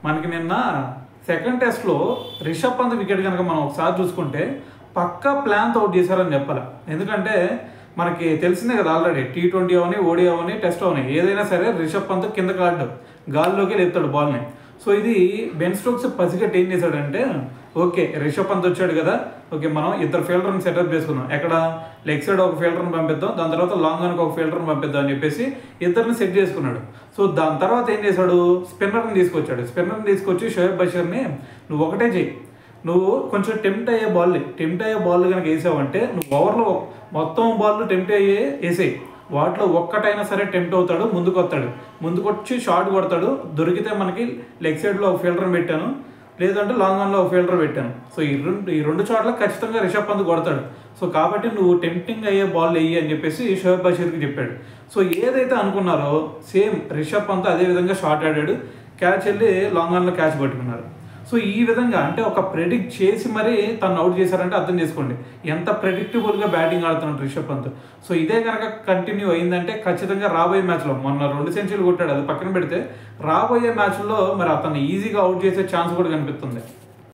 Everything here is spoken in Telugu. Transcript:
మనకి నిన్న సెకండ్ టెస్ట్లో రిషబ్ పంత్ వికెట్ కనుక మనం ఒకసారి చూసుకుంటే పక్కా ప్లాన్తో అవుట్ చేశారని చెప్పాలి. ఎందుకంటే మనకి తెలిసిందే కదా, ఆల్రెడీ T20 అవని, ODI అవని, టెస్ట్ అవని ఏదైనా సరే రిషబ్ పంత్ కింద కాడు గాల్లోకి లేపుతాడు బాల్ని. సో ఇది బెన్ స్టోక్స్ పసిగట్టి ఏం చేశాడంటే, ఓకే రిషబ్ పంత్ వచ్చాడు కదా, ఓకే మనం ఇద్దరు ఫీల్డర్ని సెటప్ చేసుకుందాం, ఎక్కడ లెగ్ సైడ్ ఒక ఫీల్డర్ని పంపిద్దాం, దాని తర్వాత లాంగ్ ఆన్కి ఒక ఫీల్డర్ని పంపిద్దాం అని చెప్పేసి ఇద్దరిని సెట్ చేసుకున్నాడు. సో దాని తర్వాత ఏం చేశాడు, స్పిన్నర్ని తీసుకొచ్చాడు. స్పిన్నర్ని తీసుకొచ్చి షోయబ్ బషీర్ని నువ్వు ఒకటే చెయ్యి, నువ్వు కొంచెం టెంప్ట్ అయ్యే బాల్ కనుక వేసావంటే నువ్వు ఓవర్లో మొత్తం బాల్ టెంప్ట్ అయ్యే వేసేయి, వాటిలో ఒక్కటైనా సరే టెంప్ట్ అవుతాడు, ముందుకొచ్చి షాట్ కొడతాడు, దొరికితే మనకి లెగ్ సైడ్లో ఒక ఫీల్డర్ని పెట్టాను, లేదంటే లాంగ్ ఆన్లో ఒక ఫీల్డర్ పెట్టాను. సో ఈ రెండు చోట్ల ఖచ్చితంగా రిషబ్ పంత్ కొడతాడు. సో కాబట్టి నువ్వు టెంప్టింగ్ అయ్యే బాల్ వెయ్యి అని చెప్పేసి షోయబ్ బషీర్కి చెప్పాడు. సో ఏదైతే అనుకున్నారో సేమ్ రిషబ్ పంత్ అదే విధంగా షాట్ ఆడాడు, క్యాచ్ వెళ్ళి లాంగ్ ఆన్లో క్యాచ్ పట్టుకున్నారు. సో ఈ విధంగా అంటే ఒక ప్రెడిక్ట్ చేసి మరీ తను అవుట్ చేశారంటే అర్థం చేసుకోండి ఎంత ప్రెడిక్టబుల్గా బ్యాటింగ్ ఆడుతున్నాడు రిషబ్ పంత్. సో ఇదే కనుక కంటిన్యూ అయిందంటే ఖచ్చితంగా రాబోయే మ్యాచ్లో, మొన్న 2 సెంచరీలు కొట్టాడు, అది పక్కన పెడితే రాబోయే మ్యాచ్లో మరి అతన్ని ఈజీగా అవుట్ చేసే ఛాన్స్ కూడా కనిపిస్తుంది.